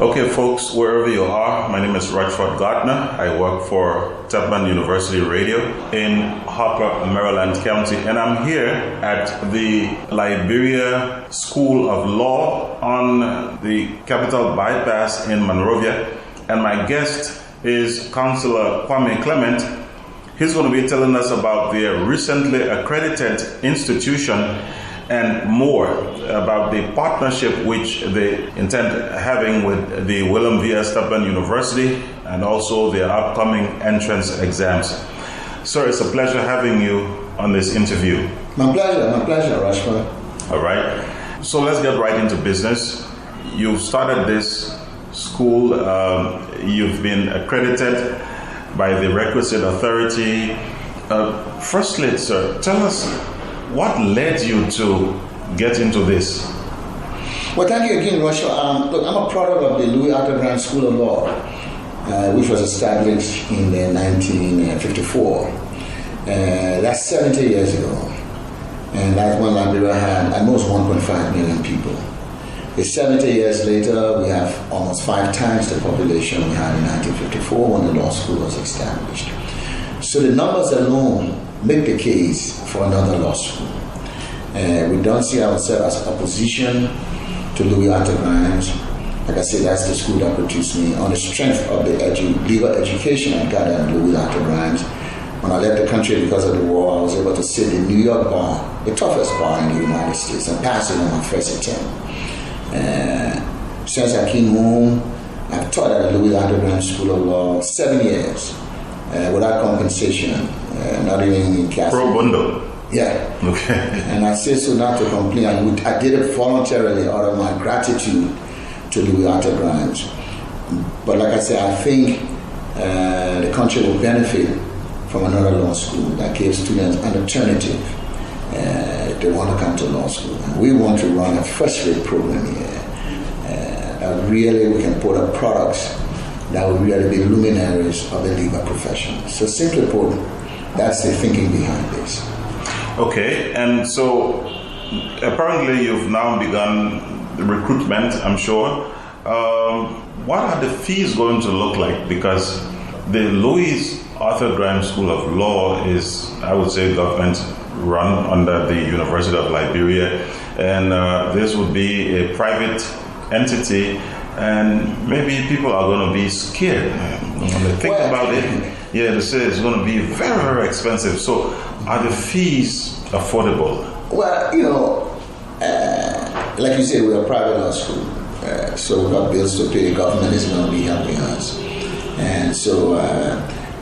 Okay, folks, wherever you are, my name is Rutherford Gardner. I work for Tubman University Radio in Harper, Maryland County, and I'm here at the Liberia School of Law on the Capital Bypass in Monrovia, and my guest is Counselor Kwame Clement. He's going to be telling us about their recently accredited institution and more about the partnership which they intend having with the William V. S. Tubman University and also their upcoming entrance exams. Sir, it's a pleasure having you on this interview. My pleasure, Rashford. All right. So let's get right into business. You've started this school. You've been accredited by the requisite authority. Firstly, sir, tell us what led you to get into this? Well, thank you again, Russia. Look, I'm a product of the Liberia School of Law, which was established in 1954. That's 70 years ago. And that's when Liberia had at most 1.5 million people. 70 years later, we have almost 5 times the population we had in 1954 when the law school was established. So the numbers alone make the case for another law school. We don't see ourselves as opposition to Louis Arthur Grimes. Like I said, that's the school that produced me. On the strength of the legal education I got at Louis Arthur Grimes, when I left the country because of the war, I was able to sit in the New York bar, the toughest bar in the United States, and pass it on my first attempt. Since I came home, I've taught at the Louis Arthur Grimes School of Law 7 years without compensation. Not even in cash. Pro bono. Yeah. Okay. And I say so not to complain. I did it voluntarily out of my gratitude to Louis Arthur Grimes. But like I said, I think the country will benefit from another law school that gives students an alternative if they want to come to law school. And we want to run a first-rate program here. That really we can put up products that will really be luminaries of the legal profession. So simply put, that's the thinking behind this. Okay, and so apparently you've now begun the recruitment, I'm sure. What are the fees going to look like? Because the Louis Arthur Grimes School of Law is, I would say, government run under the University of Liberia, and this would be a private entity, and maybe people are going to be scared when they think about it. Yeah, they say it's going to be very, very expensive. So, are the fees affordable? Well, like you said, we're a private law school, so we've got bills to pay. The government is going to be helping us, and so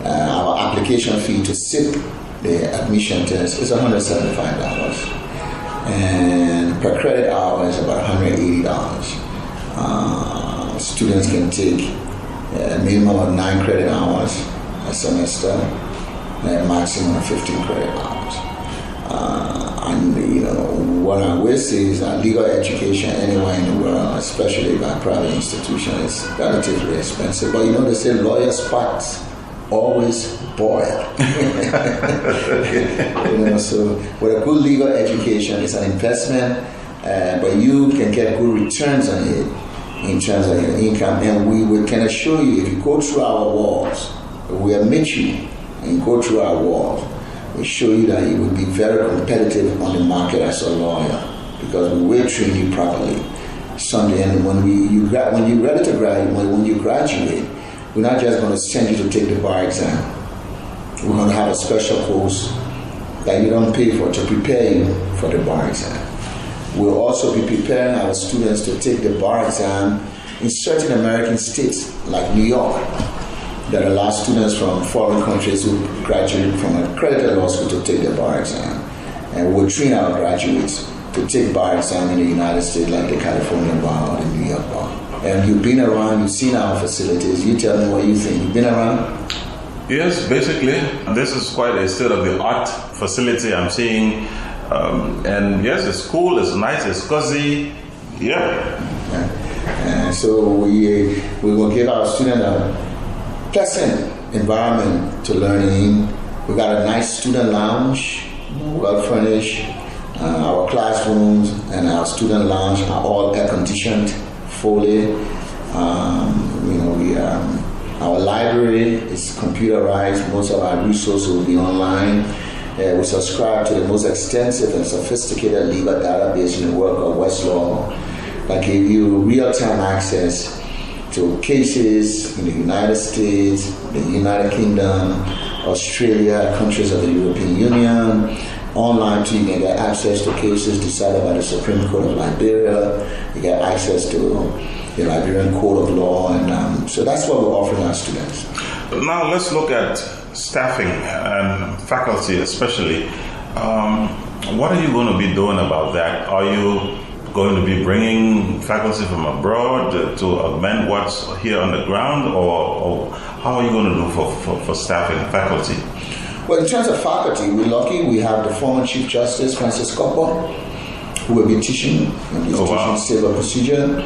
our application fee to sit the admission test is $175, and per credit hour is about $180. Students can take a minimum of 9 credit hours a semester, a maximum of 15 credit hours. And what I will say is that legal education anywhere in the world, especially by private institutions, is relatively expensive. But they say lawyers' pots always boil. So with a good legal education, it's an investment, but you can get good returns on it in terms of your income. And we can assure you, if you go through our walls, we admit you and go through our walls, we show you that you will be very competitive on the market as a lawyer, because we will train you properly. Sunday, and when you graduate, we're not just going to send you to take the bar exam. We're going to have a special course that you don't pay for to prepare you for the bar exam. We'll also be preparing our students to take the bar exam in certain American states like New York, that allow students from foreign countries who graduate from an accredited law school to take the bar exam. And we'll train our graduates to take bar exam in the United States, like the California bar or the New York bar. And you've been around, you've seen our facilities. You tell me what you think. You've been around? Yes, basically. This is quite a state-of-the-art facility I'm seeing. And yes, the school is nice, it's cozy. Yeah. And so we will give our students a pleasant environment to learn in. We got a nice student lounge, well furnished. Our classrooms and our student lounge are all air conditioned fully. Our library is computerized. Most of our resources will be online. We subscribe to the most extensive and sophisticated legal database in the world of Westlaw that give you real-time access to cases in the United States, the United Kingdom, Australia, countries of the European Union. Online too, you can get access to cases decided by the Supreme Court of Liberia. You get access to the Liberian Code of Law, and so that's what we're offering our students. Now let's look at staffing and faculty especially. What are you going to be doing about that? Are you going to be bringing faculty from abroad to augment what's here on the ground, or how are you going to do for staffing faculty? Well, in terms of faculty, we're lucky. We have the former Chief Justice, Francis Cllr, who will be teaching, teaching civil procedure.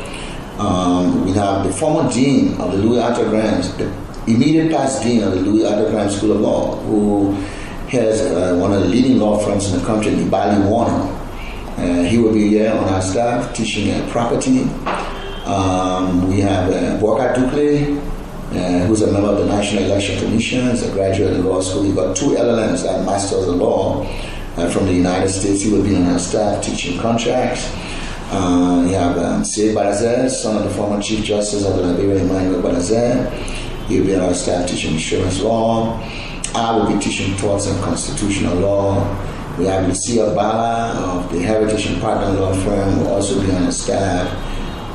We have the former Dean of the Louis Arthur Grant, the immediate past Dean of the Louis Arthur Grant School of Law, who has one of the leading law firms in the country, Nimba County. He will be here on our staff teaching property. We have Walker Dukley, who's a member of the National Election Commission. He's a graduate of the law school. He's got 2 LLMs, that Masters of Law from the United States. He will be on our staff teaching contracts. We have Sey Balazer, son of the former Chief Justice of the Liberia, Emmanuel Balazer. He'll be on our staff teaching insurance law. I will be teaching torts and constitutional law. We have Lucia Bala of the Heritage and Partner Law Firm will also be on the staff.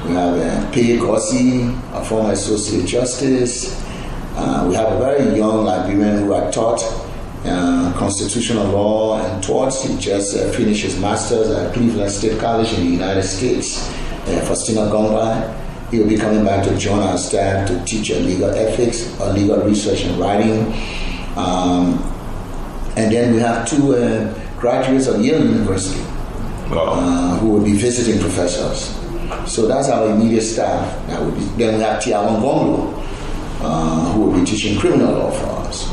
We have P. Gossi, a former Associate Justice. We have a very young Liberian who had taught constitutional law and torts. He just finished his master's at Cleveland State College in the United States, Faustina Gomba. He will be coming back to join our staff to teach legal ethics or legal research and writing. And then we have 2 graduates of Yale University who will be visiting professors. So that's our immediate staff. Then we have Tiawan Gonglo, who will be teaching criminal law for us.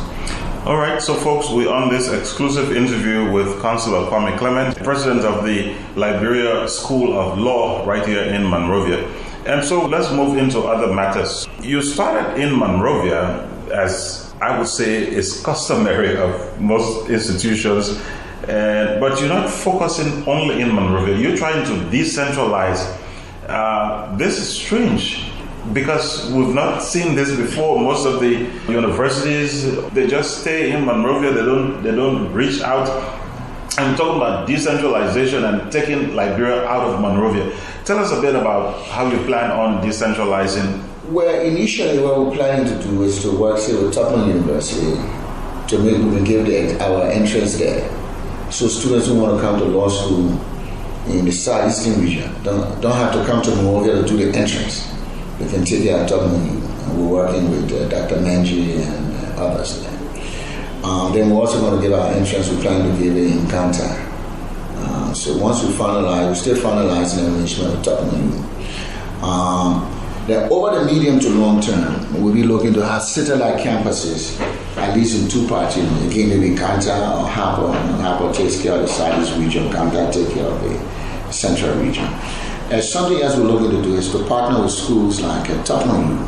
All right, so folks, we're on this exclusive interview with Councillor Kwame Clement, president of the Liberia School of Law right here in Monrovia. And so let's move into other matters. You started in Monrovia, as I would say is customary of most institutions, but you're not focusing only in Monrovia. You're trying to decentralize. This is strange because we've not seen this before. Most of the universities, they just stay in Monrovia. They don't reach out. I'm talking about decentralization and taking Liberia out of Monrovia. Tell us a bit about how you plan on decentralizing. Well, initially what we're planning to do is to work with Tubman University to make we can give our entrance there. So students who want to come to law school in the southeastern region don't have to come to Monrovia to do the entrance. They can take it at Tubman U. And we're working with Dr. Menji and others there. Then we're also going to give our entrance. We plan to give it in Ganta. So once we finalize, we're still finalizing the arrangement with Tubman U. Then over the medium to long term, we'll be looking to have satellite campuses, at least in 2 parts. Again, maybe Ganta or Harper. Harper takes care of the southeast region. Ganta takes care of the central region. And something else we're looking to do is to partner with schools like Tubman U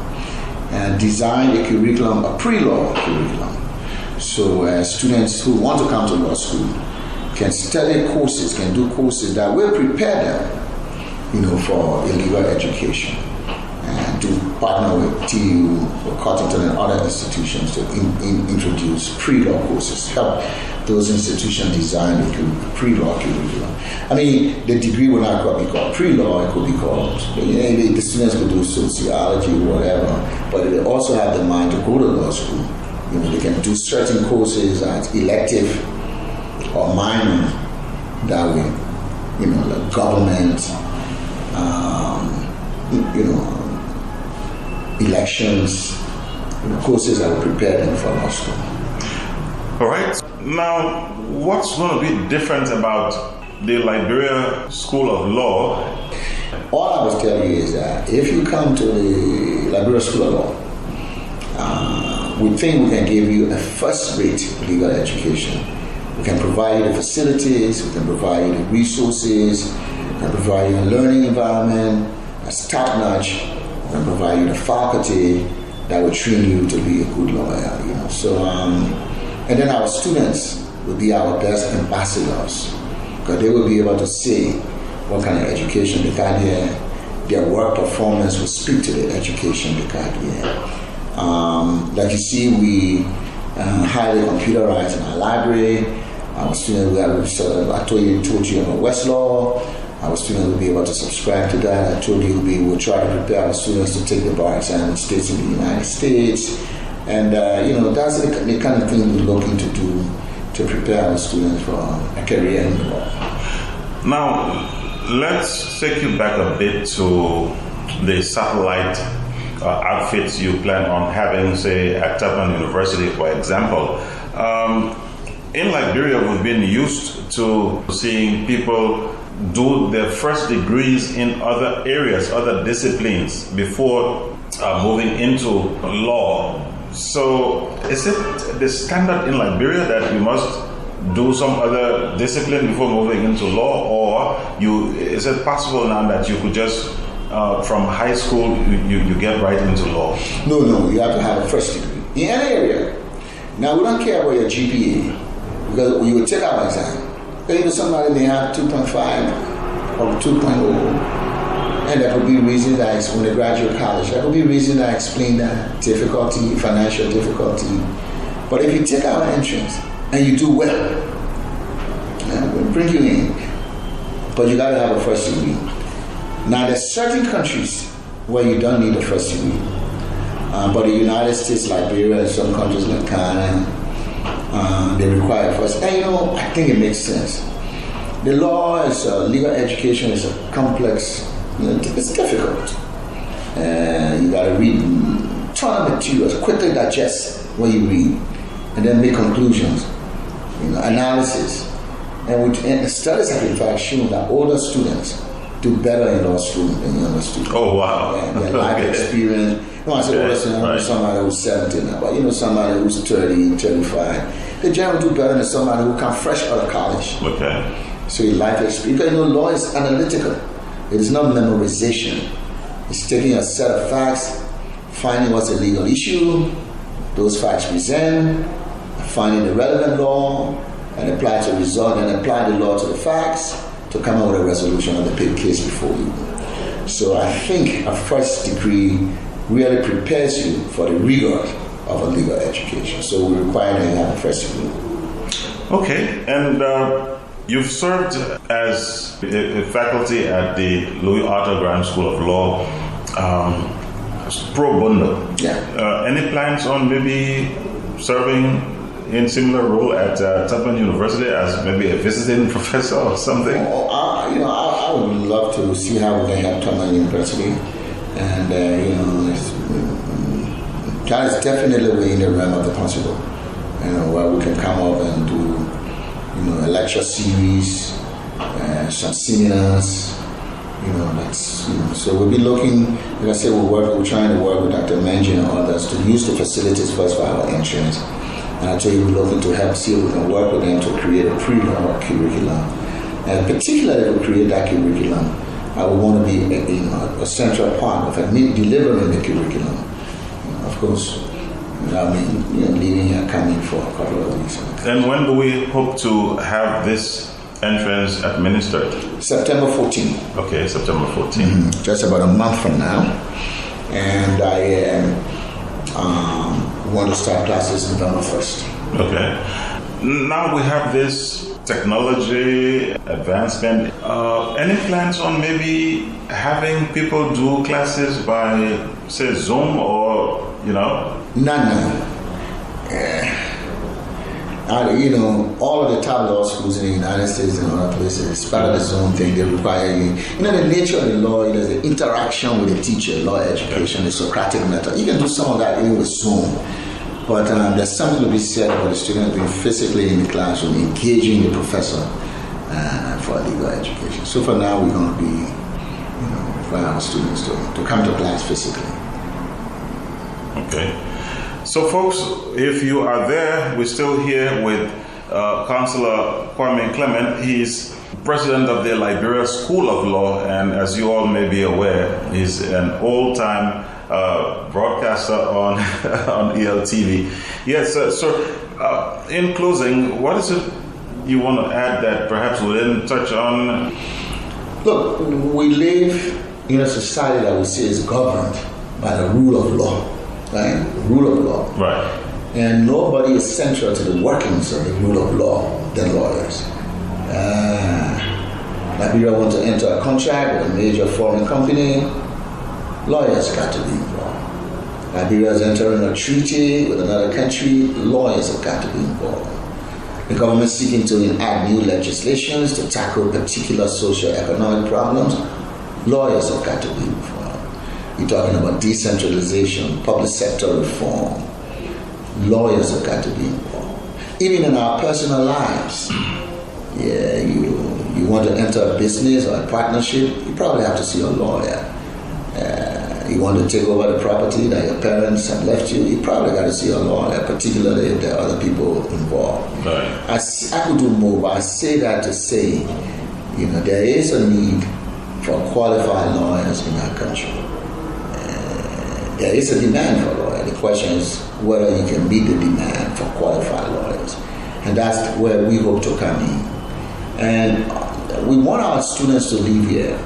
and design a curriculum, a pre-law curriculum. So students who want to come to law school can study courses, can do courses that will prepare them, for a legal education. And to partner with TU or Cottington and other institutions to introduce pre-law courses, help those institutions design a pre-law curriculum. I mean, the degree will not be called pre-law, it could be called, the students could do sociology, whatever, but they also have the mind to go to law school. They can do certain courses as elective or minor that way, like government, elections, courses that will prepare them for law school. All right. Now, what's going to be different about the Liberia School of Law? All I will tell you is that if you come to the Liberia School of Law, we think we can give you a first-rate legal education. We can provide you the facilities, we can provide you the resources, we can provide you a learning environment that's top-notch, and provide you the faculty that will train you to be a good lawyer. So, and then our students will be our best ambassadors, because they will be able to say what kind of education they got here. Their work performance will speak to the education they got here. Like you see, we highly computerized in our library. Our students, I told you about Westlaw. Our students will be able to subscribe to that. I told you we will try to prepare our students to take the bar exam in states in the United States. And, that's the kind of thing we're looking to do to prepare our students for a career in the law. Now, let's take you back a bit to the satellite outfits you plan on having, say, at Tubman University, for example. In Liberia, we've been used to seeing people do their first degrees in other areas, other disciplines, before moving into law. So is it the standard in Liberia that you must do some other discipline before moving into law, or is it possible now that you could just from high school you get right into law? No, you have to have a first degree in any area. Now, we don't care about your GPA, because you will take our exam. Maybe somebody may have 2.5 or 2.0, and there could be reasons that when they graduate college, there could be reasons that explain that difficulty, financial difficulty. But if you take our entrance and you do well, we'll bring you in. But you got to have a first degree. Now, there's certain countries where you don't need a first degree. But the United States, Liberia, and some countries like Ghana, they require first. And I think it makes sense. The law is legal education is a complex. It's difficult. You got to read a ton of materials, quickly digest what you read, and then make conclusions. Analysis. And studies have in fact shown that older students do better in law school than younger students. Oh, wow. Their life experience. I said older students, somebody who's 17 now, but somebody who's 30, 35. They generally do better than somebody who comes fresh out of college. Okay. So your life experience, because law is analytical. It is not memorization. It's taking a set of facts, finding what's a legal issue, those facts present, finding the relevant law, and apply to result, and apply the law to the facts to come up with a resolution of the case before you. So I think a first degree really prepares you for the rigor of a legal education. So we require that you have a first degree. Okay, and you've served as a faculty at the Louis Arthur Grant School of Law, pro bono. Yeah. Any plans on maybe serving in similar role at Tubman University as maybe a visiting professor or something? I would love to see how we can help Tubman University, and that is definitely within the realm of the possible. Where we can come up and do, a lecture series, some seminars. So we'll be looking. Like I said, we're trying to work with Dr. Menji and others to use the facilities first for our entrance. And I tell you, we're looking to help see if we can work with them to create a pre-law curriculum. And particularly if we create that curriculum, I would want to be a central part of delivering the curriculum. Of course, leaving here coming for a couple of weeks. And when do we hope to have this entrance administered? September 14th. Okay, September 14th. Just about a month from now. And I want to start classes November 1st. Okay. Now we have this technology advancement. Any plans on maybe having people do classes by, say, Zoom or, None. All of the top law schools in the United States and other places, it's part of the Zoom thing. They require you. The nature of the law is the interaction with the teacher, law education, the Socratic method. You can do some of that even with Zoom. But there's something to be said about the student being physically in the classroom, engaging the professor for legal education. So for now, we're going to be, require our students to come to class physically. Okay. So folks, if you are there, we're still here with Councillor Kwame Clement. He's president of the Liberia School of Law, and as you all may be aware, he's an old-time broadcaster on on ELTV. Yes, so in closing, what is it you want to add that perhaps we didn't touch on? Look, we live in a society that we say is governed by the rule of law, right? Rule of law. Right. And nobody is central to the workings of the rule of law than lawyers. Liberia want to enter a contract with a major foreign company, lawyers got to be involved. Liberia is entering a treaty with another country, lawyers have got to be involved. The government seeking to enact new legislations to tackle particular socio-economic problems, lawyers have got to be involved. You're talking about decentralization, public sector reform, lawyers have got to be involved. Even in our personal lives, you want to enter a business or a partnership, you probably have to see a lawyer. You want to take over the property that your parents have left you, you probably got to see a lawyer, particularly if there are other people involved. Right. I could do more, but I say that to say, there is a need for qualified lawyers in our country. There is a demand for lawyers. The question is whether you can meet the demand for qualified lawyers. And that's where we hope to come in. And we want our students to leave here.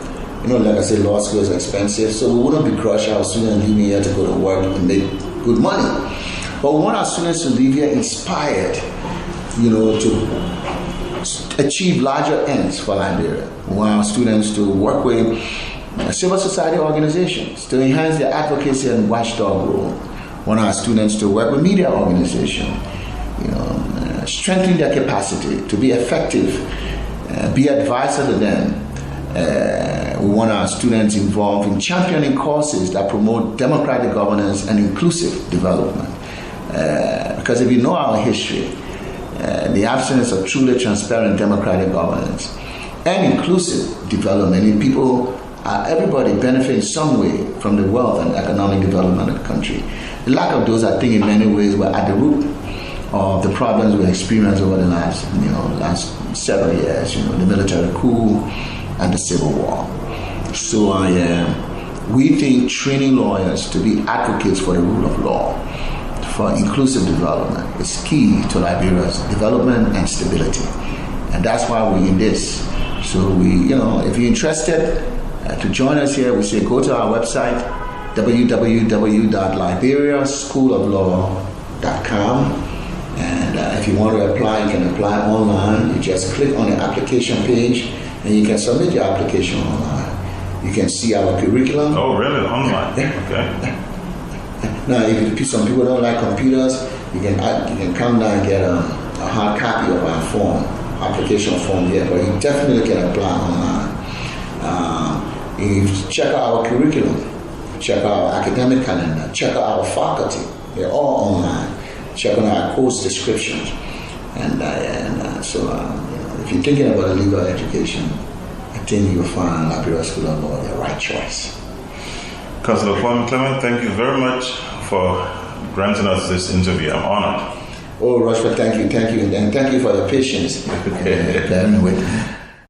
Like I said, law school is expensive, so we wouldn't begrudge our students leaving here to go to work and make good money. But we want our students to leave here inspired, to achieve larger ends for Liberia. We want our students to work with civil society organizations to enhance their advocacy and watchdog role. We want our students to work with media organizations, strengthen their capacity to be effective, be advisor to them. We want our students involved in championing causes that promote democratic governance and inclusive development. Because if you know our history, the absence of truly transparent democratic governance and inclusive development in people, everybody benefit in some way from the wealth and economic development of the country. The lack of those, I think, in many ways were at the root of the problems we experienced over the last several years. The military coup and the Civil War. So we think training lawyers to be advocates for the rule of law, for inclusive development, is key to Liberia's development and stability. And that's why we're in this. So if you're interested to join us here, we say go to our website, www.liberiaschooloflaw.com. And if you want to apply, you can apply online. You just click on the application page and you can submit your application online. You can see our curriculum. Oh, really? Online? Okay. Now, if some people don't like computers, you can come down and get a hard copy of our form, application form here, but you definitely can apply online. You check out our curriculum, check out our academic calendar, check out our faculty. They're all online. Check on our course descriptions. So if you're thinking about a legal education, I think you'll find Liberia School of Law the right choice. Councillor Kwame Clemment, thank you very much for granting us this interview. I'm honored. Oh, Rushford, thank you, and thank you for your patience bearing with me.